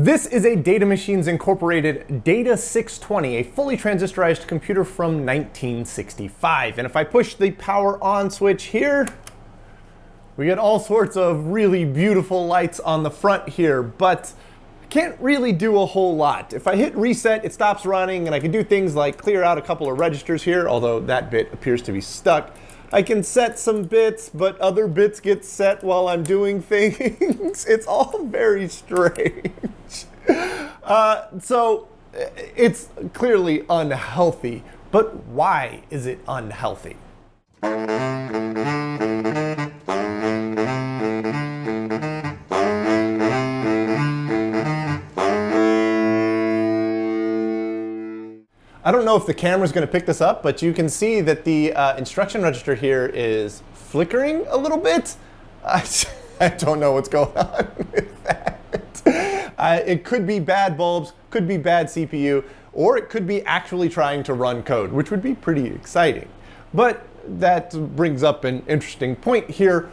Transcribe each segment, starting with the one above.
This is a Data Machines Incorporated Data 620, a fully transistorized computer from 1965. And if I push the power on switch here, we get all sorts of really beautiful lights on the front here, but I can't really do a whole lot. If I hit reset, it stops running, and I can do things like clear out a couple of registers here, although that bit appears to be stuck. I can set some bits, but other bits get set while I'm doing things. It's all very strange. So it's clearly unhealthy, but why is it unhealthy? I don't know if the camera's going to pick this up, but you can see that the instruction register here is flickering a little bit. I don't know what's going on with that. It could be bad bulbs, could be bad CPU, or it could be actually trying to run code, which would be pretty exciting. But that brings up an interesting point here.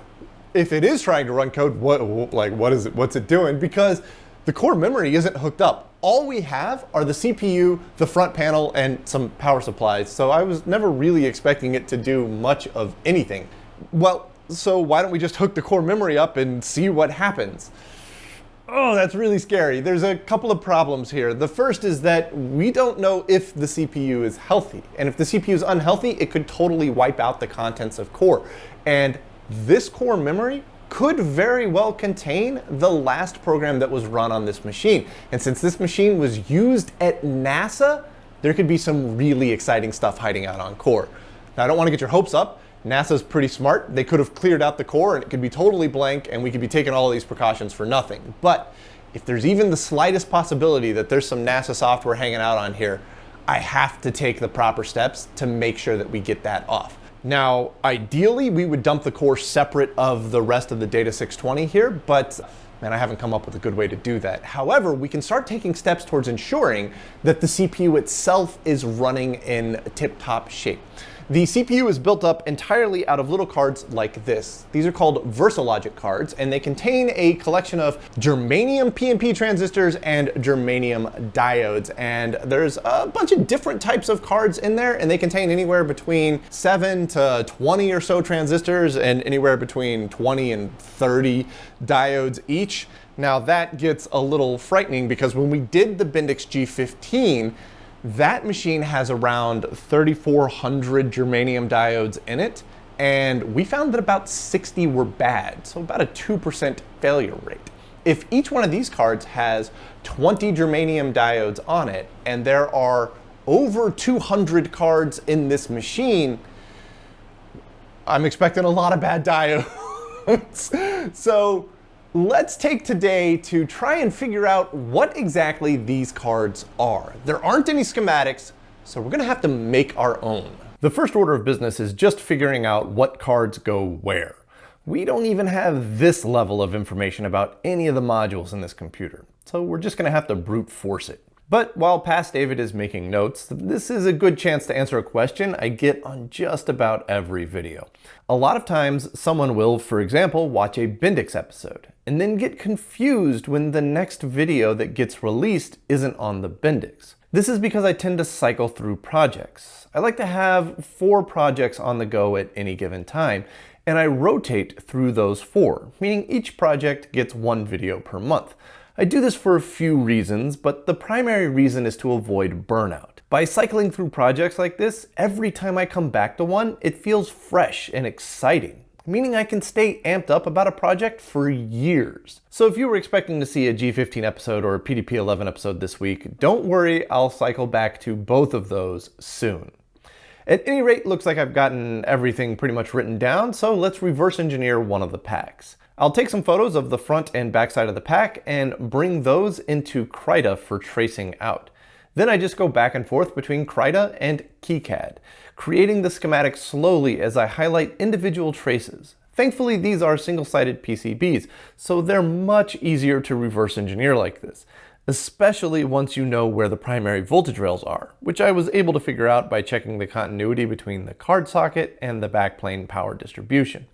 If it is trying to run code, what's it doing? Because the core memory isn't hooked up. All we have are the CPU, the front panel, and some power supplies. So I was never really expecting it to do much of anything. Well, so why don't we just hook the core memory up and see what happens? Oh, that's really scary. There's a couple of problems here. The first is that we don't know if the CPU is healthy. And if the CPU is unhealthy, it could totally wipe out the contents of core. And this core memory could very well contain the last program that was run on this machine. And since this machine was used at NASA, there could be some really exciting stuff hiding out on core. Now, I don't want to get your hopes up. NASA's pretty smart. They could have cleared out the core and it could be totally blank and we could be taking all of these precautions for nothing. But if there's even the slightest possibility that there's some NASA software hanging out on here, I have to take the proper steps to make sure that we get that off. Now, ideally, we would dump the core separate of the rest of the Data 620 here, but man, I haven't come up with a good way to do that. However, we can start taking steps towards ensuring that the CPU itself is running in tip-top shape. The CPU is built up entirely out of little cards like this. These are called VersaLOGIC cards, and they contain a collection of germanium PNP transistors and germanium diodes. And there's a bunch of different types of cards in there, and they contain anywhere between 7 to 20 or so transistors and anywhere between 20 and 30 diodes each. Now that gets a little frightening because when we did the Bendix G15, that machine has around 3,400 germanium diodes in it, and we found that about 60 were bad, so about a 2% failure rate. If each one of these cards has 20 germanium diodes on it, and there are over 200 cards in this machine, I'm expecting a lot of bad diodes. So let's take today to try and figure out what exactly these cards are. There aren't any schematics, so we're gonna have to make our own. The first order of business is just figuring out what cards go where. We don't even have this level of information about any of the modules in this computer, so we're just gonna have to brute force it. But while Past David is making notes, this is a good chance to answer a question I get on just about every video. A lot of times, someone will, for example, watch a Bendix episode, and then get confused when the next video that gets released isn't on the Bendix. This is because I tend to cycle through projects. I like to have 4 projects on the go at any given time, and I rotate through those 4, meaning each project gets 1 video per month. I do this for a few reasons, but the primary reason is to avoid burnout. By cycling through projects like this, every time I come back to one, it feels fresh and exciting, meaning I can stay amped up about a project for years. So if you were expecting to see a G15 episode or a PDP-11 episode this week, don't worry, I'll cycle back to both of those soon. At any rate, looks like I've gotten everything pretty much written down, so let's reverse engineer one of the packs. I'll take some photos of the front and back side of the pack and bring those into Krita for tracing out. Then I just go back and forth between Krita and KiCad, creating the schematic slowly as I highlight individual traces. Thankfully, these are single-sided PCBs, so they're much easier to reverse engineer like this, especially once you know where the primary voltage rails are, which I was able to figure out by checking the continuity between the card socket and the backplane power distribution.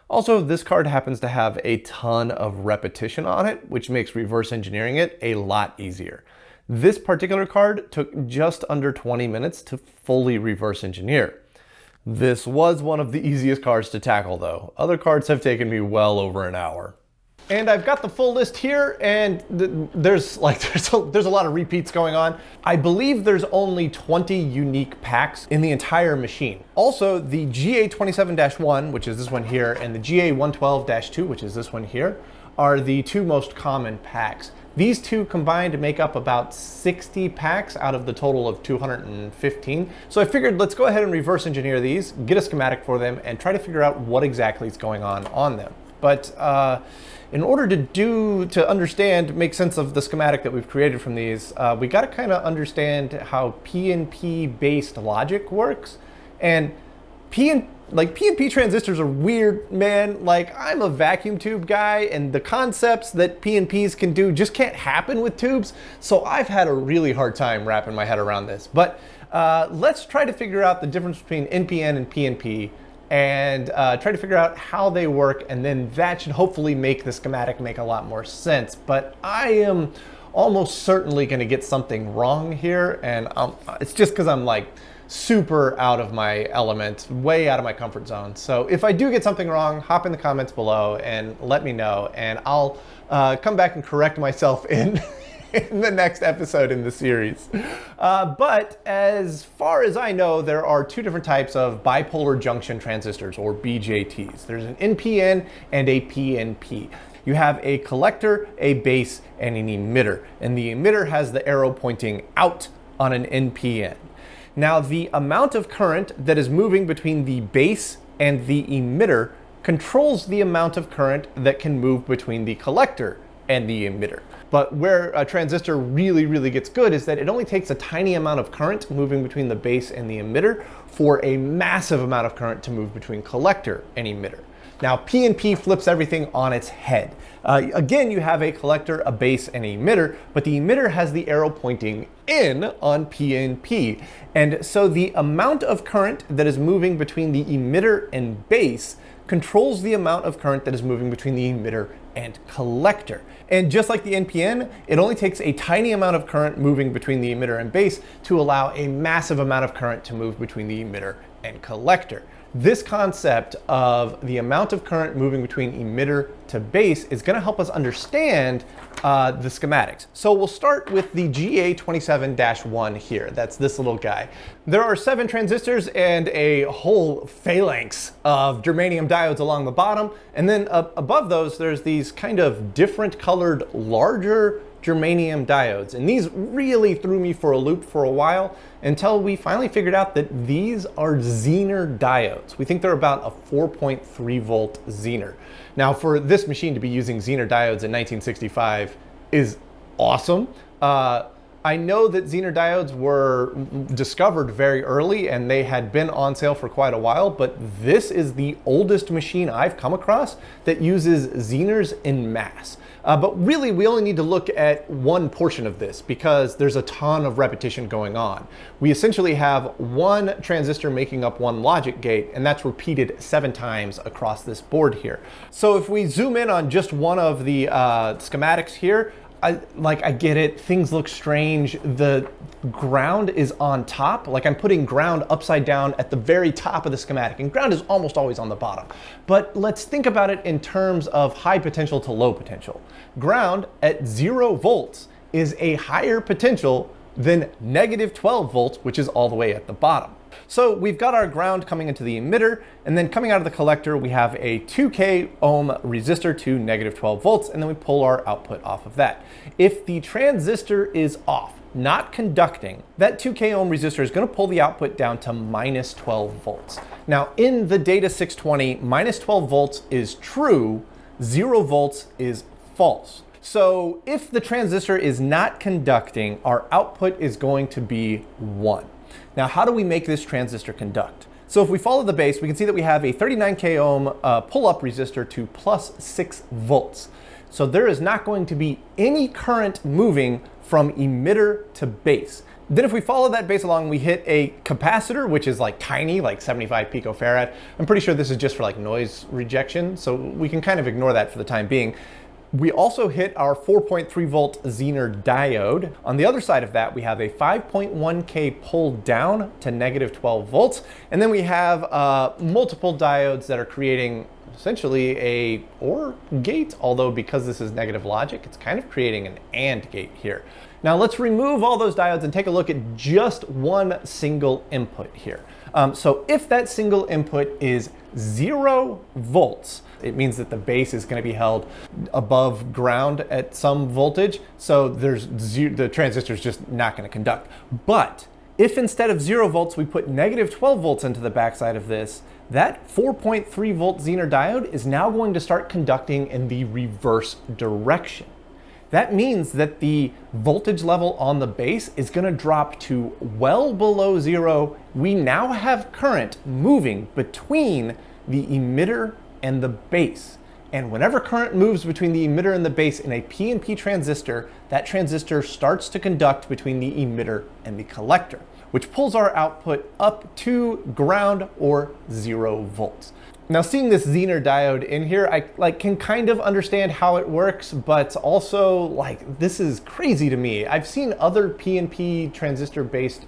Also, this card happens to have a ton of repetition on it, which makes reverse engineering it a lot easier. This particular card took just under 20 minutes to fully reverse engineer. This was one of the easiest cards to tackle though. Other cards have taken me well over an hour. And I've got the full list here, and there's a lot of repeats going on. I believe there's only 20 unique packs in the entire machine. Also, the GA27-1, which is this one here, and the GA112-2, which is this one here, are the two most common packs. These two combined make up about 60 packs out of the total of 215. So I figured let's go ahead and reverse engineer these, get a schematic for them, and try to figure out what exactly is going on them. But in order to understand, make sense of the schematic that we've created from these, we got to kind of understand how PNP based logic works. And PNP transistors are weird, man. Like, I'm a vacuum tube guy, and the concepts that PNPs can do just can't happen with tubes. So I've had a really hard time wrapping my head around this. But let's try to figure out the difference between NPN and PNP, and try to figure out how they work, and then that should hopefully make the schematic make a lot more sense. But I am almost certainly going to get something wrong here, and it's just because I'm like super out of my element, way out of my comfort zone. So if I do get something wrong, hop in the comments below and let me know, and I'll come back and correct myself in the next episode in the series. But as far as I know, there are two different types of bipolar junction transistors, or BJTs. There's an NPN and a PNP. You have a collector, a base, and an emitter. And the emitter has the arrow pointing out on an NPN. Now, the amount of current that is moving between the base and the emitter controls the amount of current that can move between the collector and the emitter. But where a transistor really gets good is that it only takes a tiny amount of current moving between the base and the emitter for a massive amount of current to move between collector and emitter. Now, PNP flips everything on its head. Again, you have a collector, a base, and an emitter, but the emitter has the arrow pointing in on PNP. And so the amount of current that is moving between the emitter and base controls the amount of current that is moving between the emitter and collector. And just like the NPN, it only takes a tiny amount of current moving between the emitter and base to allow a massive amount of current to move between the emitter and collector. This concept of the amount of current moving between emitter to base is going to help us understand the schematics. So we'll start with the GA27-1 here. That's this little guy. There are 7 transistors and a whole phalanx of germanium diodes along the bottom. And then above those, there's these kind of different colored, larger germanium diodes. And these really threw me for a loop for a while until we finally figured out that these are Zener diodes. We think they're about a 4.3 volt Zener. Now, for this machine to be using Zener diodes in 1965 is awesome. I know that Zener diodes were discovered very early and they had been on sale for quite a while, but this is the oldest machine I've come across that uses Zeners en masse. But really, we only need to look at one portion of this because there's a ton of repetition going on. We essentially have one transistor making up one logic gate, and that's repeated 7 times across this board here. So if we zoom in on just one of the schematics here, I get it, things look strange. The ground is on top, like I'm putting ground upside down at the very top of the schematic, and ground is almost always on the bottom. But let's think about it in terms of high potential to low potential. Ground at 0 volts is a higher potential than negative 12 volts, which is all the way at the bottom. So we've got our ground coming into the emitter, and then coming out of the collector, we have a 2K ohm resistor to negative 12 volts, and then we pull our output off of that. If the transistor is off, not conducting, that 2K ohm resistor is going to pull the output down to minus 12 volts. Now, in the data 620, minus 12 volts is true, 0 volts is false. So if the transistor is not conducting, our output is going to be 1. Now, how do we make this transistor conduct? So if we follow the base, we can see that we have a 39K ohm pull-up resistor to plus 6 volts. So there is not going to be any current moving from emitter to base. Then if we follow that base along, we hit a capacitor, which is like tiny, like 75 picofarad. I'm pretty sure this is just for like noise rejection, so we can kind of ignore that for the time being. We also hit our 4.3 volt Zener diode. On the other side of that, we have a 5.1K pull down to negative 12 volts. And then we have multiple diodes that are creating essentially a OR gate, although because this is negative logic, it's kind of creating an AND gate here. Now let's remove all those diodes and take a look at just one single input here. So if that single input is 0 volts, it means that the base is going to be held above ground at some voltage, so the transistor is just not going to conduct. But if instead of 0 volts we put negative 12 volts into the backside of this, that 4.3 volt Zener diode is now going to start conducting in the reverse direction. That means that the voltage level on the base is going to drop to well below 0. We now have current moving between the emitter and the base. And whenever current moves between the emitter and the base in a PNP transistor, that transistor starts to conduct between the emitter and the collector, which pulls our output up to ground or 0 volts. Now, seeing this Zener diode in here, I can kind of understand how it works, but also this is crazy to me. I've seen other PNP transistor-based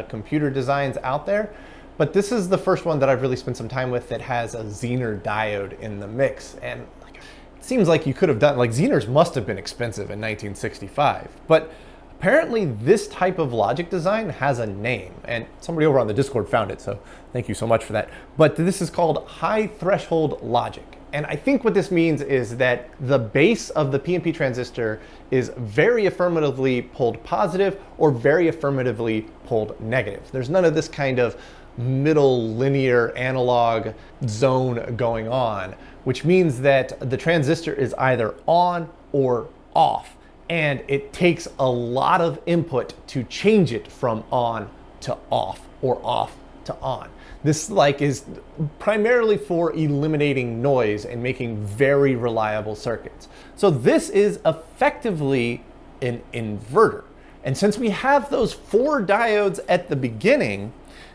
computer designs out there, but this is the first one that I've really spent some time with that has a Zener diode in the mix. And it seems like you could have done, Zeners must have been expensive in 1965, but apparently this type of logic design has a name, and somebody over on the Discord found it, so thank you so much for that. But this is called high threshold logic. And I think what this means is that the base of the PNP transistor is very affirmatively pulled positive or very affirmatively pulled negative. There's none of this kind of middle linear analog zone going on, which means that the transistor is either on or off. And it takes a lot of input to change it from on to off or off to on. This is primarily for eliminating noise and making very reliable circuits. So this is effectively an inverter. And since we have those 4 diodes at the beginning,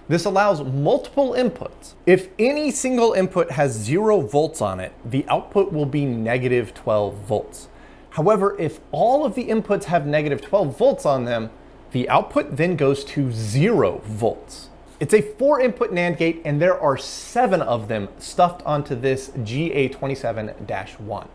this allows multiple inputs. If any single input has 0 volts on it, the output will be negative 12 volts. However, if all of the inputs have negative 12 volts on them, the output then goes to 0 volts. It's a 4-input NAND gate, and there are 7 of them stuffed onto this GA27-1.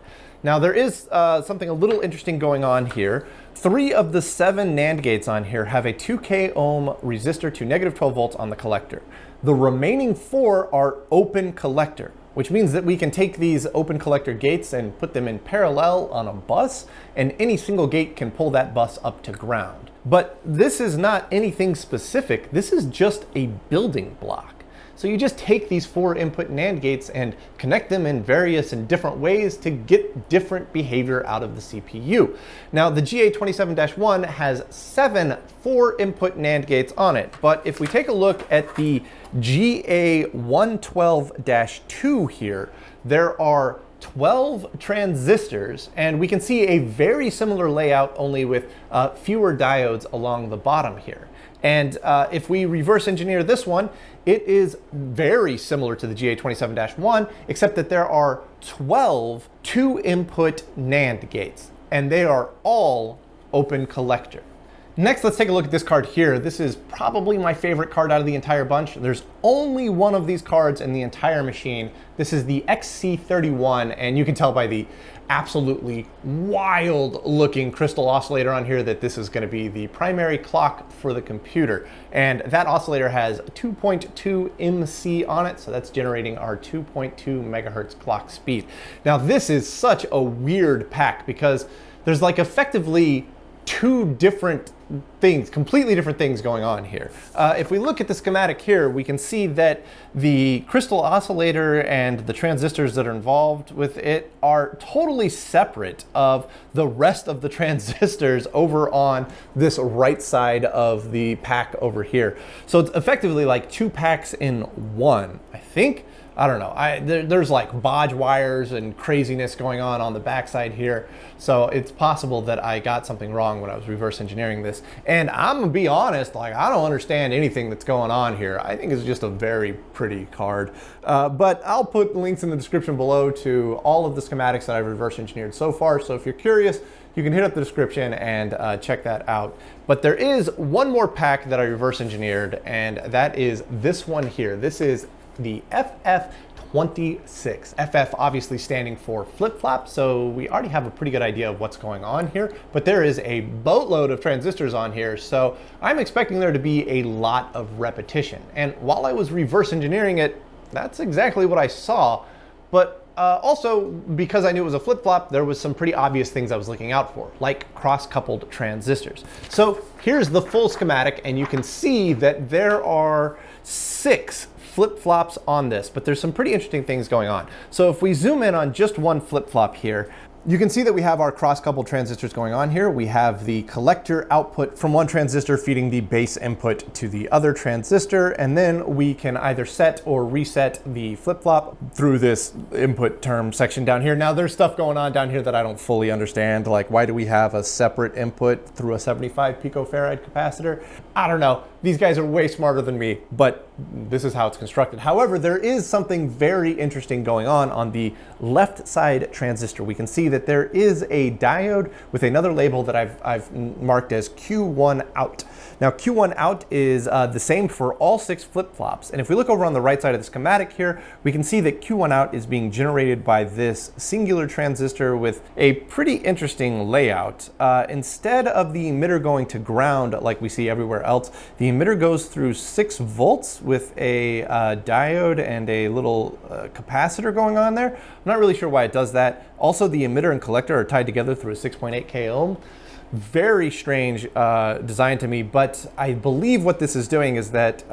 Now there is something a little interesting going on here. 3 of the 7 NAND gates on here have a 2K ohm resistor to negative 12 volts on the collector. The remaining 4 are open collector, which means that we can take these open collector gates and put them in parallel on a bus, and any single gate can pull that bus up to ground. But this is not anything specific. This is just a building block. So you just take these 4 input NAND gates and connect them in various and different ways to get different behavior out of the CPU. Now the GA27-1 has 7 4-input NAND gates on it, but if we take a look at the GA112-2 here, there are 12 transistors, and we can see a very similar layout, only with fewer diodes along the bottom here. And if we reverse engineer this one, it is very similar to the GA27-1, except that there are 12 2-input NAND gates, and they are all open collector. Next, let's take a look at this card here. This is probably my favorite card out of the entire bunch. There's only one of these cards in the entire machine. This is the XC31, and you can tell by the absolutely wild looking crystal oscillator on here that this is going to be the primary clock for the computer. And that oscillator has 2.2 MC on it, so that's generating our 2.2 megahertz clock speed. Now this is such a weird pack because there's effectively 2 different things, completely different things going on here. If we look at the schematic here, we can see that the crystal oscillator and the transistors that are involved with it are totally separate of the rest of the transistors over on this right side of the pack over here. So it's effectively like 2 packs in one, I think. I don't know. There's like bodge wires and craziness going on the backside here. So it's possible that I got something wrong when I was reverse engineering this. And I'm gonna be honest, like I don't understand anything that's going on here. I think it's just a very pretty card. But I'll put links in the description below to all of the schematics that I've reverse engineered so far. So if you're curious, you can hit up the description and check that out. But there is one more pack that I reverse engineered, and that is this one here. This is the FF26. FF obviously standing for flip-flop, so we already have a pretty good idea of what's going on here, but there is a boatload of transistors on here, so I'm expecting there to be a lot of repetition. And while I was reverse engineering it, that's exactly what I saw. But also, because I knew it was a flip-flop, there was some pretty obvious things I was looking out for, like cross-coupled transistors. So here's the full schematic, and you can see that there are 6 flip-flops on this, but there's some pretty interesting things going on. So if we zoom in on just one flip-flop here, you can see that we have our cross-coupled transistors going on here. We have the collector output from one transistor feeding the base input to the other transistor, and then we can either set or reset the flip-flop through this input term section down here. Now there's stuff going on down here that I don't fully understand, like why do we have a separate input through a 75 picofarad capacitor? I don't know. These guys are way smarter than me, but this is how it's constructed. However, there is something very interesting going on the left side transistor. We can see that there is a diode with another label that I've marked as Q1 out. Now Q1 out is the same for all 6 flip-flops. And if we look over on the right side of the schematic here, we can see that Q1 out is being generated by this singular transistor with a pretty interesting layout. Instead of the emitter going to ground like we see everywhere else, the emitter goes through 6 volts with a diode and a little capacitor going on there. I'm not really sure why it does that. Also, the emitter and collector are tied together through a 6.8K ohm. Very strange design to me, but I believe what this is doing is that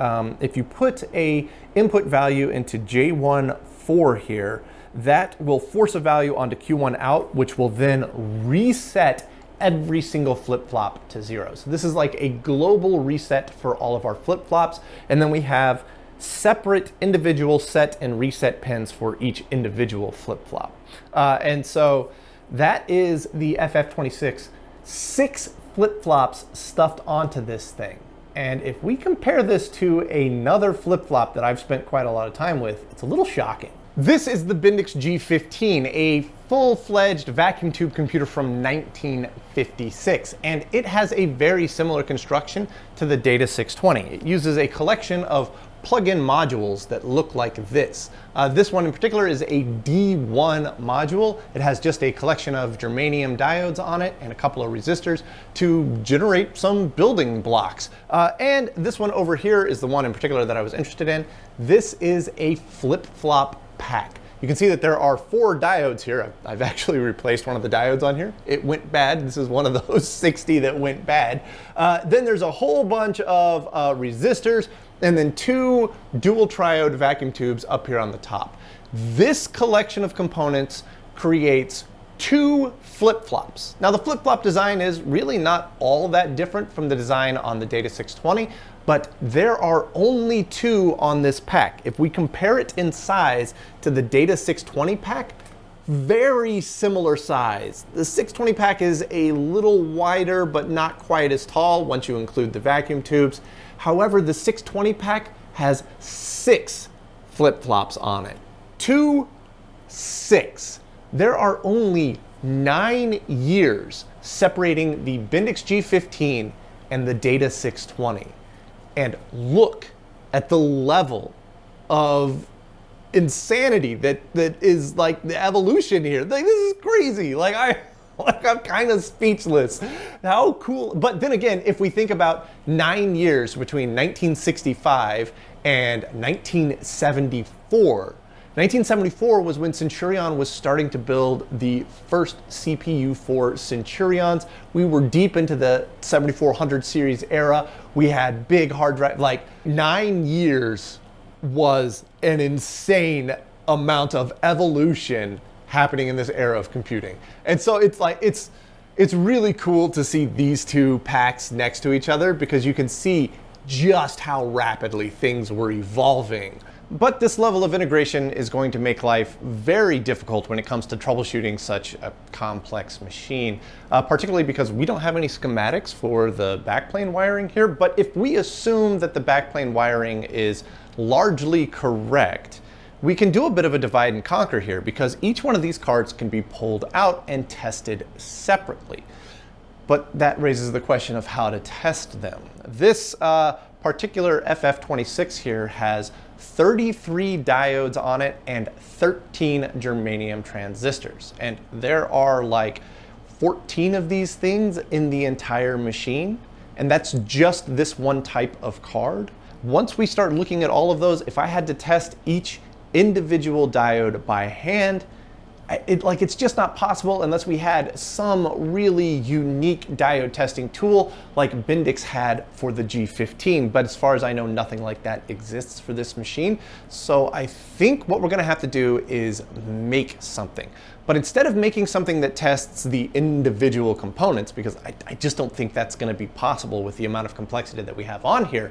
if you put a input value into J14 here, that will force a value onto Q1 out, which will then reset every single flip-flop to 0. So this is like a global reset for all of our flip-flops, and then we have separate individual set and reset pins for each individual flip-flop. And so that is the FF26. 6 flip-flops stuffed onto this thing. And if we compare this to another flip-flop that I've spent quite a lot of time with, it's a little shocking. This is the Bendix G15, a full-fledged vacuum tube computer from 1956, and it has a very similar construction to the Data 620. It uses a collection of plug-in modules that look like this. This one in particular is a D1 module. It has just a collection of germanium diodes on it and a couple of resistors to generate some building blocks. And this one over here is the one in particular that I was interested in. This is a flip-flop pack. You can see that there are 4 diodes here. I've actually replaced one of the diodes on here. It went bad. This is one of those 60 that went bad. Then there's a whole bunch of resistors, and then 2 dual triode vacuum tubes up here on the top. This collection of components creates 2 flip-flops. Now the flip-flop design is really not all that different from the design on the Data 620, but there are only 2 on this pack. If we compare it in size to the Data 620 pack, very similar size. The 620 pack is a little wider, but not quite as tall once you include the vacuum tubes. However, the 620 pack has 6 flip-flops on it. 2, 6. There are only 9 years separating the Bendix G15 and the Data 620. And look at the level of insanity that is like the evolution here. Like, this is crazy. Like I'm kind of speechless. How cool. But then again, if we think about 9 years between 1965 and 1974, 1974 was when Centurion was starting to build the first CPU for Centurions. We were deep into the 7400 series era. We had big hard drive. Like 9 years was an insane amount of evolution happening in this era of computing. And so it's like, it's really cool to see these 2 packs next to each other because you can see just how rapidly things were evolving. But this level of integration is going to make life very difficult when it comes to troubleshooting such a complex machine, particularly because we don't have any schematics for the backplane wiring here. But if we assume that the backplane wiring is largely correct, we can do a bit of a divide and conquer here, because each one of these cards can be pulled out and tested separately. But that raises the question of how to test them. This particular FF26 here has 33 diodes on it and 13 germanium transistors. And there are like 14 of these things in the entire machine. And that's just this one type of card. Once we start looking at all of those, if I had to test each individual diode by hand, it's just not possible unless we had some really unique diode testing tool like Bendix had for the G15. But as far as I know, nothing like that exists for this machine. So I think what we're gonna have to do is make something. But instead of making something that tests the individual components, because I just don't think that's gonna be possible with the amount of complexity that we have on here,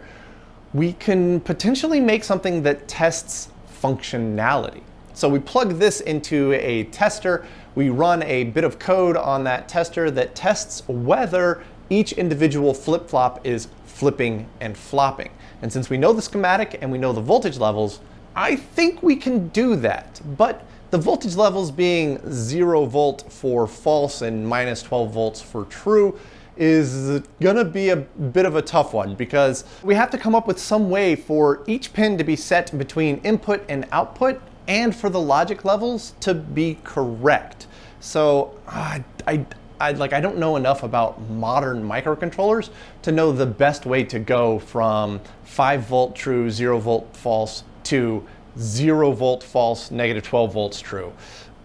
we can potentially make something that tests functionality. So we plug this into a tester, we run a bit of code on that tester that tests whether each individual flip-flop is flipping and flopping. And since we know the schematic and we know the voltage levels, I think we can do that. But the voltage levels being 0 volt for false and minus 12 volts for true is gonna be a bit of a tough one, because we have to come up with some way for each pin to be set between input and output, and for the logic levels to be correct. So I don't know enough about modern microcontrollers to know the best way to go from 5 volt true, 0 volt false to 0 volt false, negative 12 volts true.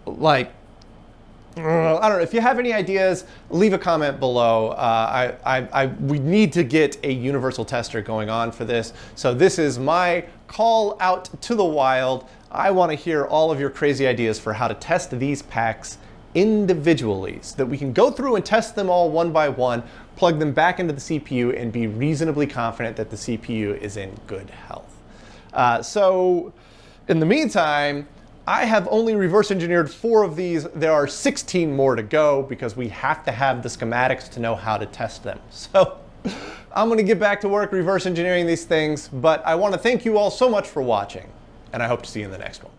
I don't know. If you have any ideas, leave a comment below. We need to get a universal tester going on for this. So this is my call out to the wild. I want to hear all of your crazy ideas for how to test these packs individually so that we can go through and test them all one by one, plug them back into the CPU, and be reasonably confident that the CPU is in good health. So in the meantime, I have only reverse engineered 4 of these. There are 16 more to go because we have to have the schematics to know how to test them. So I'm gonna get back to work reverse engineering these things, but I wanna thank you all so much for watching, and I hope to see you in the next one.